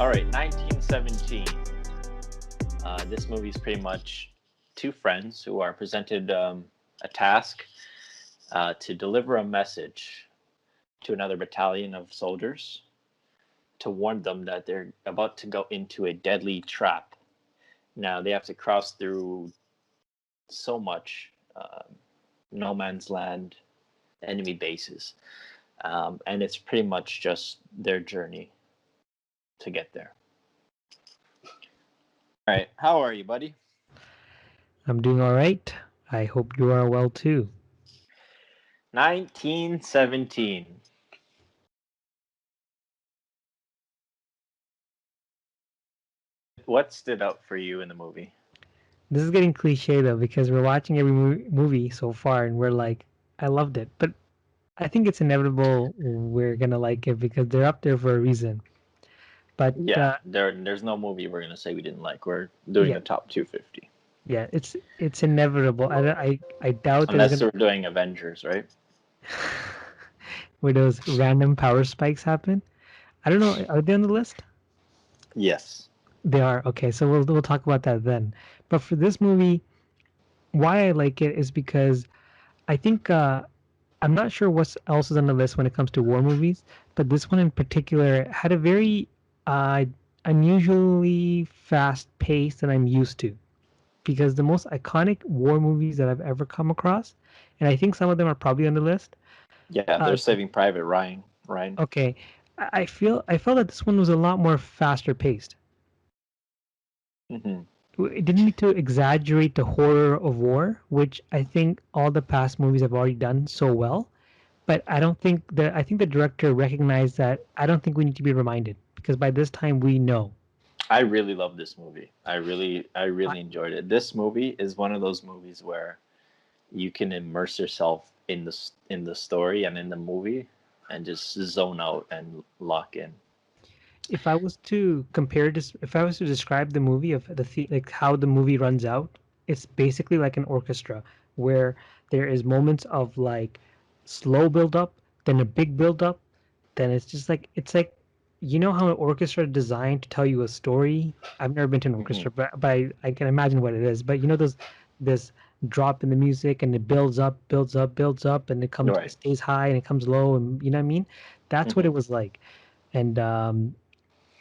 All right, 1917. This movie is pretty much two friends who are presented a task to deliver a message to another battalion of soldiers to warn them that they're about to go into a deadly trap. Now, they have to cross through so much no man's land, enemy bases, and it's pretty much just their journey to get there. All right, how are you, buddy? I'm doing all right. I hope you are well too. 1917. What stood out for you in the movie? This is getting cliche though because we're watching every movie so far and we're like, I loved it. But I think it's inevitable we're gonna like it because they're up there for a reason. But Yeah, there's no movie we're gonna say we didn't like. We're doing yeah, the top 250, yeah, it's inevitable. I doubt there's unless gonna we're doing Avengers, right? where those random power spikes happen. I don't know. Are they on the list? Yes, They are. Okay, so we'll talk about that then. But for this movie, why I like it is because I think I'm not sure what else is on the list when it comes to war movies, but this one in particular had a very uh, unusually fast pace that I'm used to. Because the most iconic war movies that I've ever come across, and I think some of them are probably on the list. yeah, they're Uh, Saving Private Ryan. Ryan. okay, I felt that this one was a lot more faster paced. Hmm. It didn't need to exaggerate the horror of war, which I think all the past movies have already done so well. But I think the director recognized that I don't think we need to be reminded because by this time we know. I really love this movie. I I, really enjoyed it. This movie is one of those movies where you can immerse yourself in the story and in the movie, and just zone out and lock in. if I was to compare this, if I was to describe the movie of like how the movie runs out, it's basically like an orchestra where there is moments of like slow build up, then a big build up, then it's like you know how an orchestra is designed to tell you a story. I've never been to an Hmm. orchestra, but I can imagine what it is. But you know those this drop in the music and it builds up, builds up, builds up, and it Right. stays high and it comes low, and you know what I mean. That's what Hmm. it was like, and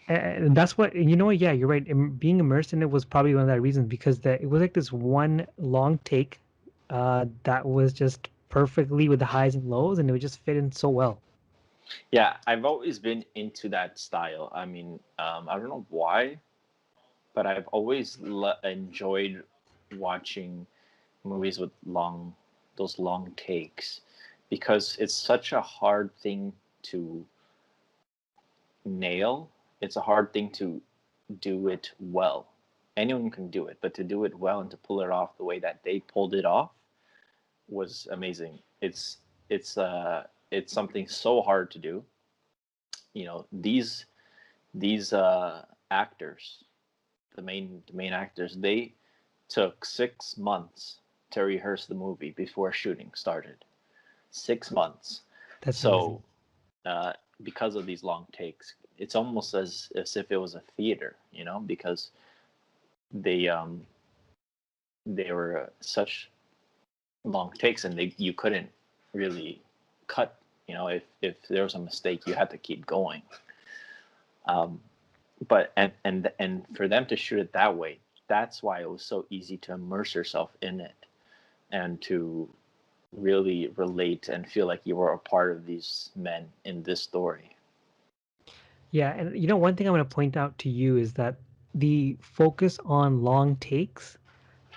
and that's what you know what. Yeah, you're right. Being immersed in it was probably one of that reasons because it was like this one long take that was just perfectly with the highs and lows, and it would just fit in so well. Yeah, I've always been into that style. I mean, I don't know why, but I've always enjoyed watching movies with those long takes, because it's such a hard thing to nail. It's a hard thing to do it well. Anyone can do it, but to do it well and to pull it off the way that they pulled it off was amazing. It's something so hard to do. These actors, the main actors, they took 6 months to rehearse the movie before shooting started. 6 months. That's So, amazing. uh, because of these long takes, it's almost as if it was a theater, because they they were such long takes, and they you couldn't really cut. If there was a mistake, you had to keep going. Um, but and for them to shoot it that way, that's why it was so easy to immerse yourself in it and to really relate and feel like you were a part of these men in this story. Yeah, and you know one thing I'm going to point out to you is that the focus on long takes,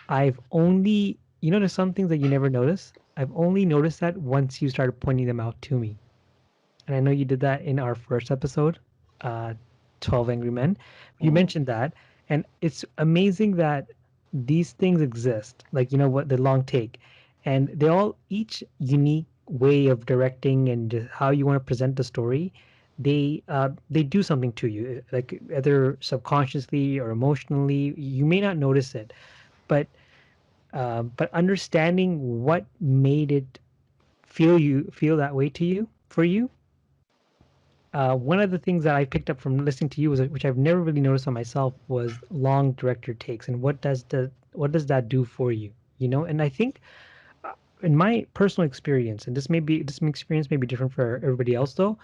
I've only you know there's some things that you never notice. I've only noticed that once you started pointing them out to me. And I know you did that in our first episode, uh, 12 Angry Men. You Mm-hmm. mentioned that. And it's amazing that these things exist, like, you know, what the long take. And they all, each unique way of directing and just how you want to present the story, they do something to you, like either subconsciously or emotionally. You may not notice it, but but understanding what made it feel that way to you for you one of the things that I picked up from listening to you was, which I've never really noticed on myself, was long director takes, and what does that do for you? You know, and I think in my personal experience, and this experience may be different for everybody else though,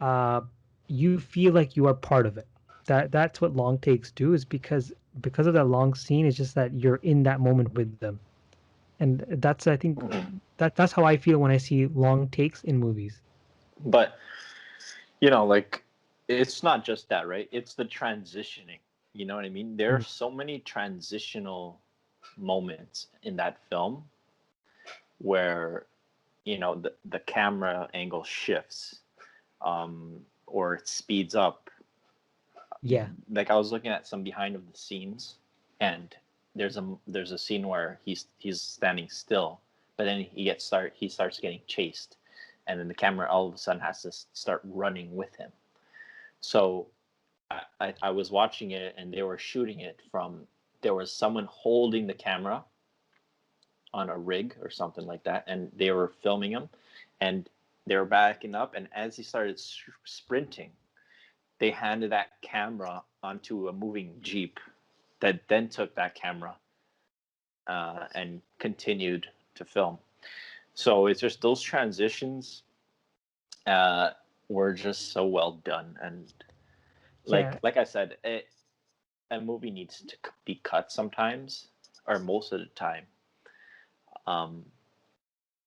uh, you feel like you are part of it. That's what long takes do, is because of that long scene. It's just that you're in that moment with them, and that's, I think, Mhm. that's how I feel when I see long takes in movies. But like it's not just that, right? It's the transitioning. You know what I mean? There are Mm. so many transitional moments in that film where the camera angle shifts, or it speeds up. Yeah, Like I was looking at some behind of the scenes, and there's a scene where he's standing still, but then he starts getting chased, and then the camera all of a sudden has to start running with him. So I was watching it, and they were shooting it from, there was someone holding the camera on a rig or something like that, and they were filming him, and they were backing up, and as he started sprinting, they handed that camera onto a moving jeep that then took that camera and continued to film. So it's just those transitions uh, were just so well done, and yeah, like I said, a movie needs to be cut sometimes, or most of the time, um,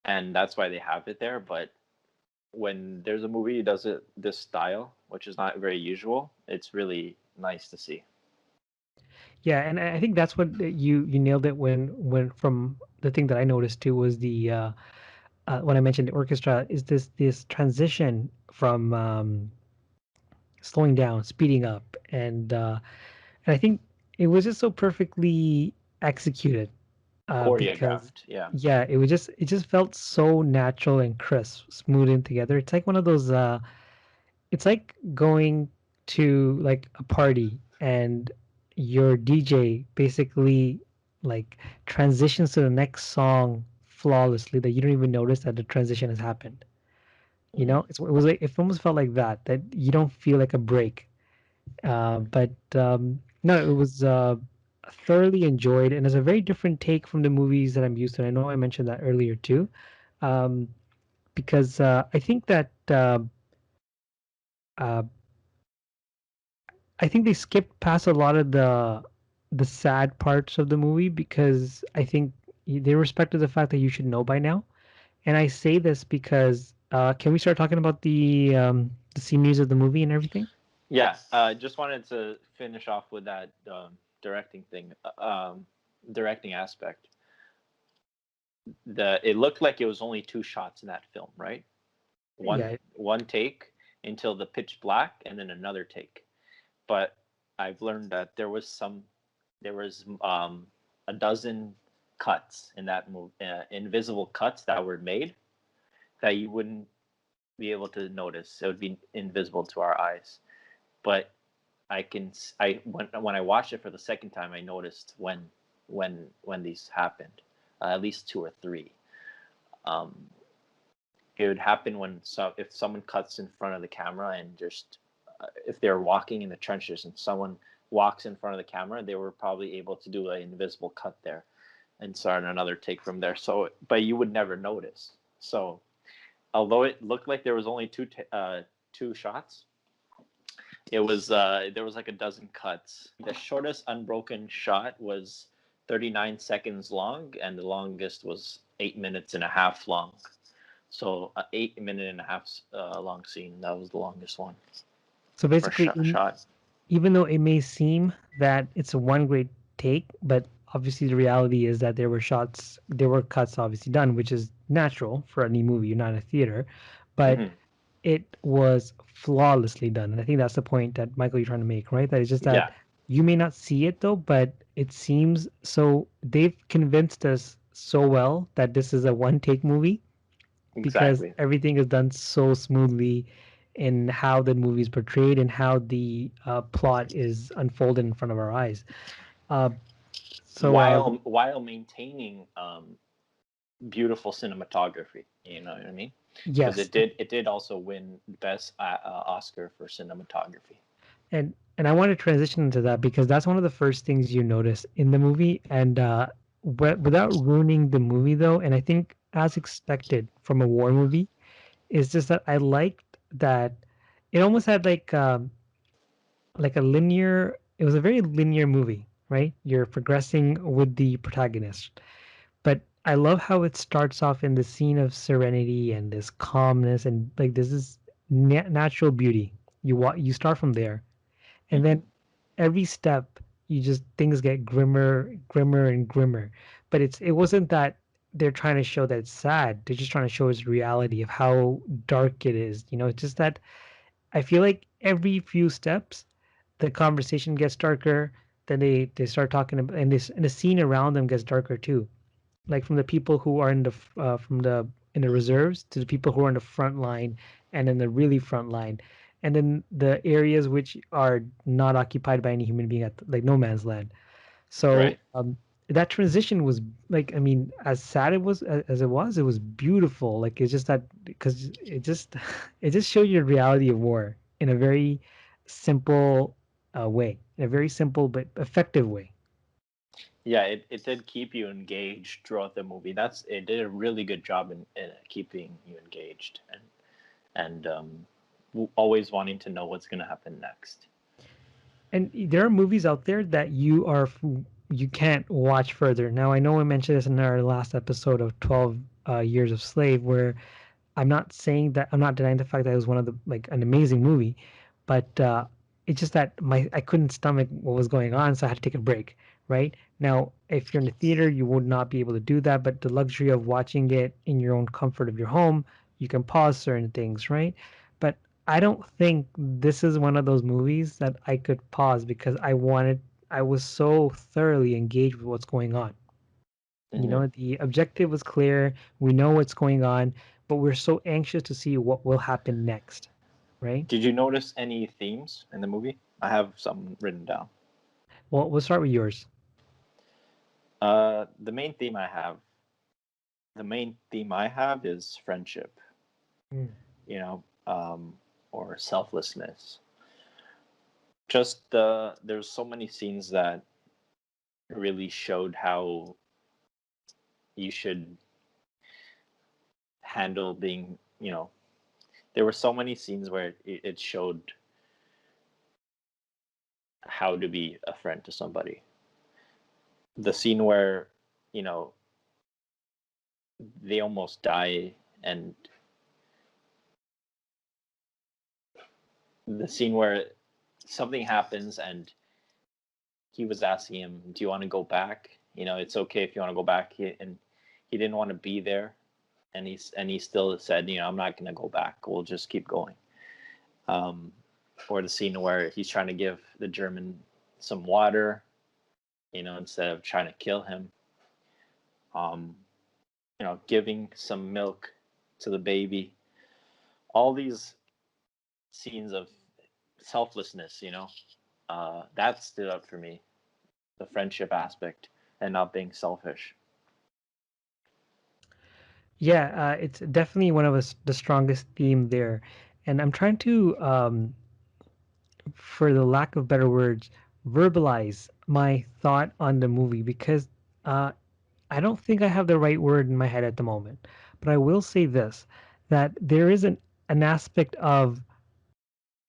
and that's why they have it there. But when there's a movie that does it this style, which is not very usual, it's really nice to see. yeah, and I think that's what you nailed it when from the thing that I noticed too was the when I mentioned the orchestra, is this transition from slowing down, speeding up, and I think it was just so perfectly executed, because Choreographed, yeah. yeah, it just felt so natural and crisp, smooth in together. It's like one of those. It's like going to like a party and your DJ basically like transitions to the next song flawlessly, that you don't even notice that the transition has happened. You Mm-hmm. know, it was like, it almost felt like that you don't feel like a break. But no, it was thoroughly enjoyed, and it's a very different take from the movies that I'm used to. I know I mentioned that earlier too, um, because I think that uh, I think they skipped past a lot of the sad parts of the movie, because I think they respected the fact that you should know by now. And I say this because can we start talking about the sceneries of the movie and everything? Yeah, just wanted to finish off with that directing thing, directing aspect. It looked like it was only two shots in that film, right? Yeah, One take until the pitch black, and then another take. But I've learned that there was a dozen cuts in that movie, invisible cuts that were made that you wouldn't be able to notice. It would be invisible to our eyes. But I when I watched it for the second time, I noticed when these happened, at least two or three. Um, it would happen when if someone cuts in front of the camera, and just if they're walking in the trenches and someone walks in front of the camera, they were probably able to do an invisible cut there and start another take from there. So, but you would never notice. So, although it looked like there was only two shots, it was there was like a dozen cuts. The shortest unbroken shot was 39 seconds long, and the longest was 8 minutes and a half long. So 8 minute and a half long scene. That was the longest one so or basically, shot. even though it may seem that it's a one great take, but obviously the reality is that there were cuts obviously done, which is natural for any movie. You're not in a theater, but Hmm. it was flawlessly done. And I think that's the point that Michael, you're trying to make, right? That it's just that Yeah, you may not see it though, but it seems so. They've convinced us so well that this is a one take movie, because exactly. everything is done so smoothly in how the movie is portrayed and how the plot is unfolded in front of our eyes. Uh, so While maintaining beautiful cinematography. You know what I mean? because Yes, it did also win best Oscar for cinematography. and I want to transition into that because that's one of the first things you notice in the movie, and without ruining the movie though, and I think as expected from a war movie, is just that I liked that it almost had like a linear. It was a very linear movie, right? You're progressing with the protagonist, but I love how it starts off in the scene of serenity and this calmness and like this is natural beauty. You start from there, and Hmm. then every step you just things get grimmer and grimmer. But it wasn't that they're trying to show that it's sad. They're just trying to show us reality of how dark it is. It's just that I feel like every few steps the conversation gets darker. Then they start talking about, and the scene around them gets darker too, like from the people who are from the in the reserves to the people who are in the front line and in the really front line, and then the areas which are not occupied by any human being at like no man's land. So Right. that transition was like, I mean, as sad as it was beautiful. Like it's just that because it just it just showed you the reality of war in a very simple way, in a very simple but effective way. Yeah, it did keep you engaged throughout the movie. It did a really good job in keeping you engaged and always wanting to know what's going to happen next. And there are movies out there that you can't watch further. Now I know I mentioned this in our last episode of 12 Years of Slave, where I'm not denying the fact that it was one of the like an amazing movie, but it's just that my I couldn't stomach what was going on, so I had to take a break. Right now, if you're in the theater, you would not be able to do that. But the luxury of watching it in your own comfort of your home, you can pause certain things, right? But I don't think this is one of those movies that I could pause because I was so thoroughly engaged with what's going on. Hmm. The objective was clear. We know what's going on, but we're so anxious to see what will happen next, right? Did you notice any themes in the movie? I have some written down. Well, we'll start with yours. The main theme I have is friendship. Mm. You know, or selflessness. Just there's so many scenes that really showed how you should handle being. There were so many scenes where it showed how to be a friend to somebody. The scene where you know they almost die, and the scene where something happens and he was asking him, "Do you want to go back? It's okay if you want to go back." And he didn't want to be there, and he still said, "I'm not going to go back. We'll just keep going." Um, or the scene where he's trying to give the German some water, instead of trying to kill him. Um, giving some milk to the baby. All these scenes of selflessness, that stood up for me. The friendship aspect and not being selfish. Yeah, it's definitely one of the strongest theme there, and I'm trying to, for the lack of better words, verbalize my thought on the movie because uh, I don't think I have the right word in my head at the moment. But I will say this: that there is an aspect of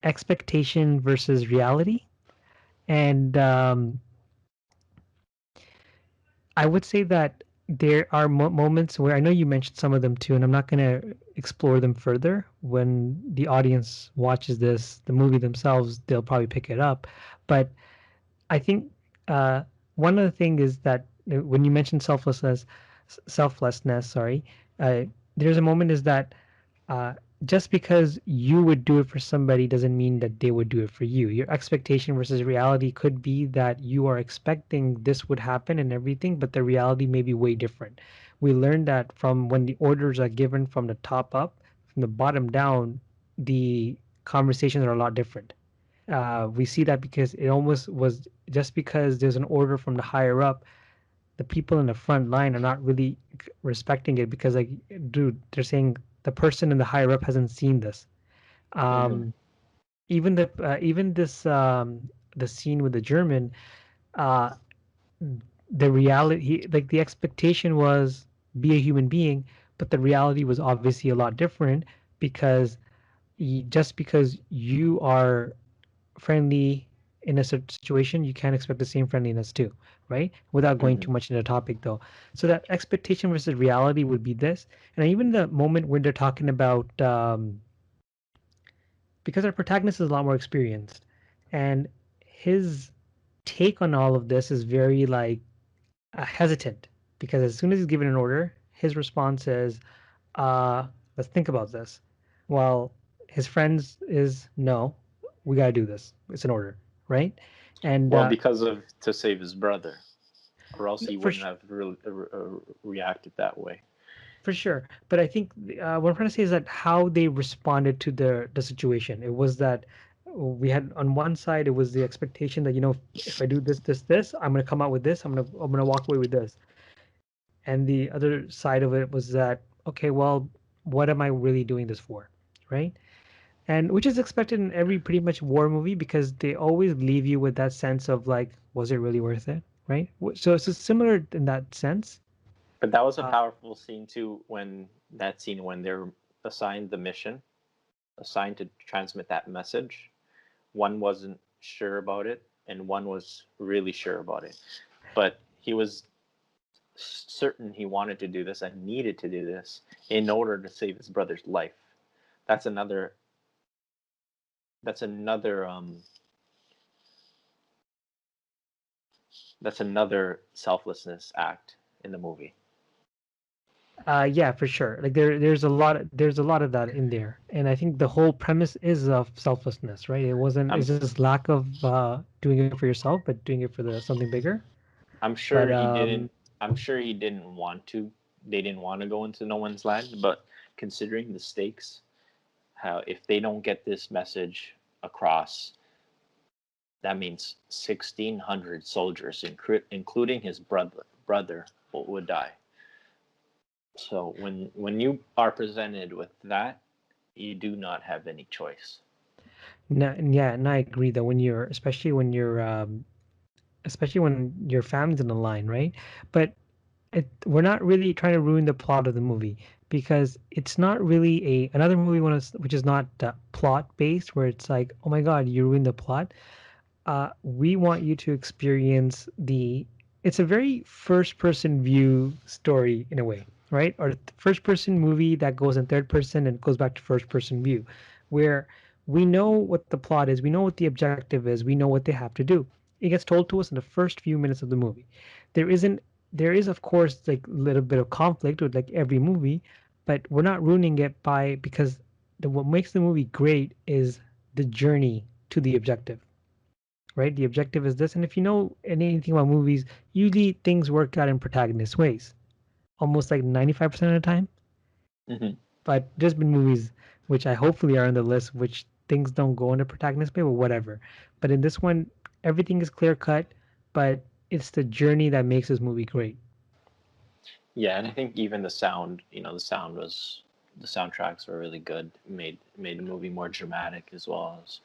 expectation versus reality. And I would say that there are moments where I know you mentioned some of them too, and I'm not going to explore them further. When the audience watches the movie themselves, they'll probably pick it up. But I think one of the things is that when you mentioned selflessness, sorry, uh, there's a moment is that uh, just because you would do it for somebody doesn't mean that they would do it for you. Your expectation versus reality could be that you are expecting this would happen and everything, but the reality may be way different. We learned that from when the orders are given from the top up, from the bottom down, the conversations are a lot different. We see that because it almost was just because there's an order from the higher up, the people in the front line are not really respecting it because, like, dude, they're saying the person in the higher up hasn't seen this. Hmm. Um, even this the scene with the German, uh, the reality like the expectation was be a human being, but the reality was obviously a lot different because just because you are friendly in a certain situation, you can't expect the same friendliness too, right? Without going Hmm. too much into the topic though. So that expectation versus reality would be this. And even the moment when they're talking about because our protagonist is a lot more experienced and his take on all of this is very like hesitant because as soon as he's given an order, his response is, uh, let's think about this. While his friends is, no, we got to do this. It's an order, right? And Well, because of to save his brother, or else he for wouldn't have really reacted that way. for sure. But I think what I'm trying to say is that how they responded to the situation. It was that we had on one side it was the expectation that if I do this, I'm gonna come out with this. I'm gonna walk away with this. And the other side of it was that okay, well, what am I really doing this for, right? And which is expected in every pretty much war movie because they always leave you with that sense of like, was it really worth it, right? So it's similar in that sense. But that was a Uh, powerful scene too. When that scene when they're assigned the mission, assigned to transmit that message, one wasn't sure about it, and one was really sure about it. But he was certain he wanted to do this and needed to do this in order to save his brother's life. That's another. That's another. That's another selflessness act in the movie. yeah, for sure. Like there's a lot of that in there, and I think the whole premise is of selflessness, right? It wasn't. I'm It's just lack of doing it for yourself, but doing it for the something bigger. I'm But sure he didn't. I'm sure he didn't want to. They didn't want to go into no one's land. But considering the stakes, how if they don't get this message across, that means 1,600 soldiers, including his brother, would die. So when you are presented with that, you do not have any choice. no, yeah, and I agree that especially when your family's on the line, right? But we're not really trying to ruin the plot of the movie because it's not really a another movie which is not plot based where it's like, oh my god, you ruined the plot. We want you to experience it's a very first person view story in a way, right? Or first person movie that goes in third person and goes back to first person view, where we know what the plot is, we know what the objective is, we know what they have to do. It gets told to us in the first few minutes of the movie. There isn't there is of course like a little bit of conflict with like every movie, but we're not ruining it by because what makes the movie great is the journey to the objective, right? The objective is this. And if you know anything about movies, usually things work out in protagonist ways, almost like 95% of the time. Mm-hmm. But there's been movies which I hopefully are on the list, which things don't go in the protagonist way, or whatever. But in this one, everything is clear cut, but it's the journey that makes this movie great. Yeah, and I think even the sound, the soundtracks were really good. Made the movie more dramatic as well as,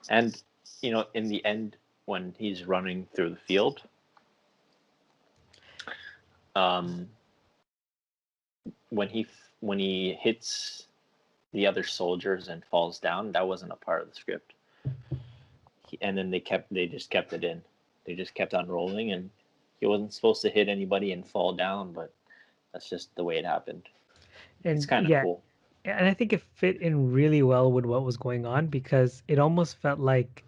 and in the end when he's running through the field, um, when he hits the other soldiers and falls down, that wasn't a part of the script. And then they just kept it in. They just kept on rolling, and he wasn't supposed to hit anybody and fall down, but that's just the way it happened. It's And kind of yeah, cool. and I think it fit in really well with what was going on because it almost felt like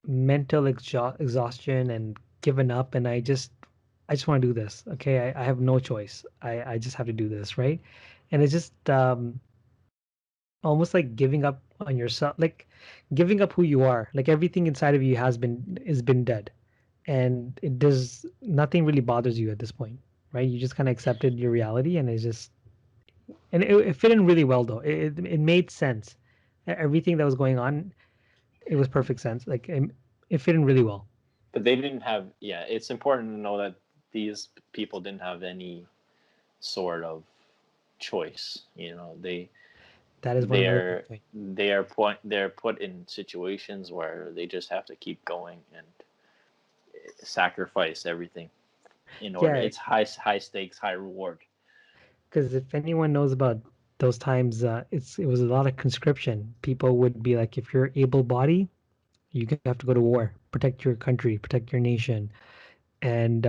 mental exhaustion and given up and I just want to do this. Okay, I have no choice. I just have to do this, right? And it's just almost like giving up on yourself, like giving up who you are. Like everything inside of you has been dead, and it does nothing really bothers you at this point, right? You just kind of accepted your reality, and it's just it fit in really well though. It made sense. Everything that was going on, it was perfect sense. Like it fit in really well. But they didn't have. Yeah, it's important to know that these people didn't have any sort of choice. You know, That is one really good they're point. they're put in situations where they just have to keep going and sacrifice everything in order. Yeah, It's high stakes, high reward. because if anyone knows about those times, it was a lot of conscription. People would be like, if you're able-bodied, you have to go to war, protect your country, protect your nation. And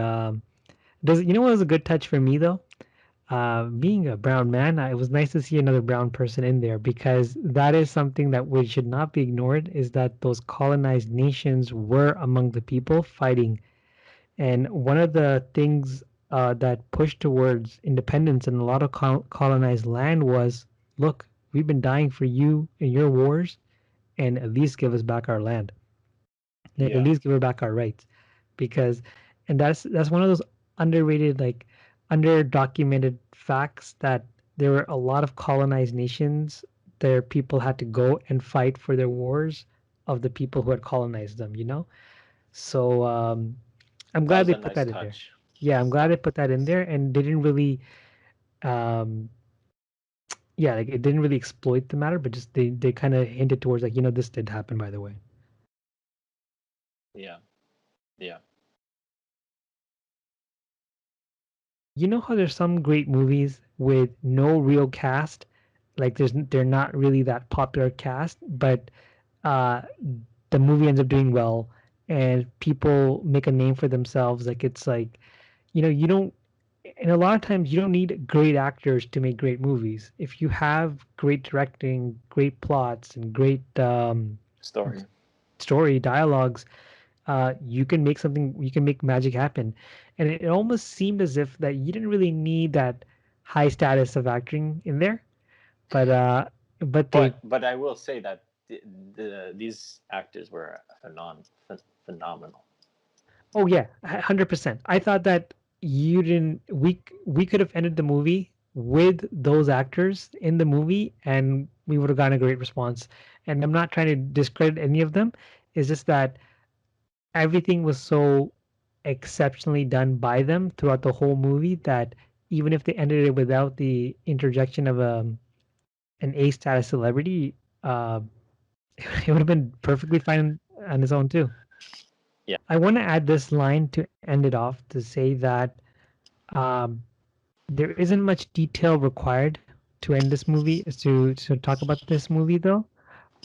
does you know what was a good touch for me though? Being a brown man, it was nice to see another brown person in there because that is something that we should not be ignored. Is that those colonized nations were among the people fighting, and one of the things that pushed towards independence in a lot of colonized land was, look, we've been dying for you in your wars, and at least give us back our land. Like at Yeah. least give her back our rights, because, and that's one of those underrated, like under documented facts that there were a lot of colonized nations. Their people had to go and fight for their wars of the people who had colonized them. So I'm That glad was they a put nice that in there. touch. Yeah, I'm glad Yeah. they put that in there, and they didn't really, um, yeah, like it didn't really exploit the matter, but just they kind of hinted towards like this did happen by the way. Yeah. Yeah. You know how there's some great movies with no real cast, like they're not really that popular cast, but uh, the movie ends up doing well, and people make a name for themselves. Like it's like you don't. And a lot of times you don't need great actors to make great movies. If you have great directing, great plots, and great Story. story dialogues, you can make something, you can make magic happen. And it almost seemed as if that you didn't really need that high status of acting in there, but they, But I will say that these actors were phenomenal. oh yeah, 100%. I thought that you didn't, we could have ended the movie with those actors in the movie and we would have gotten a great response. And I'm not trying to discredit any of them. It's just that everything was so exceptionally done by them throughout the whole movie that even if they ended it without the interjection of an A status celebrity, uh, it would have been perfectly fine on its own too. Yeah. I want to add this line to end it off to say that um, there isn't much detail required to end this movie to talk about this movie though.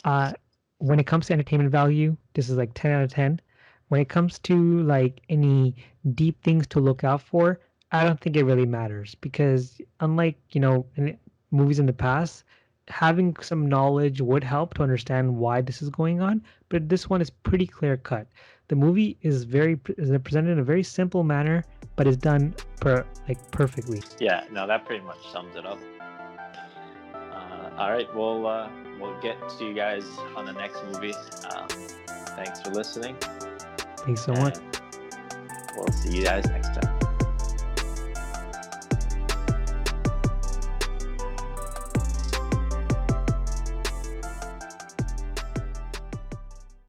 Uh, when it comes to entertainment value, this is like 10 out of 10. When it comes to like any deep things to look out for, I don't think it really matters because unlike, in movies in the past, having some knowledge would help to understand why this is going on, but this one is pretty clear cut. The movie is presented in a very simple manner, but is done perfectly. Yeah. No, that pretty much sums it up. All right. We'll get to you guys on the next movie. Thanks for listening, Thanks so much. and we'll see you guys next time.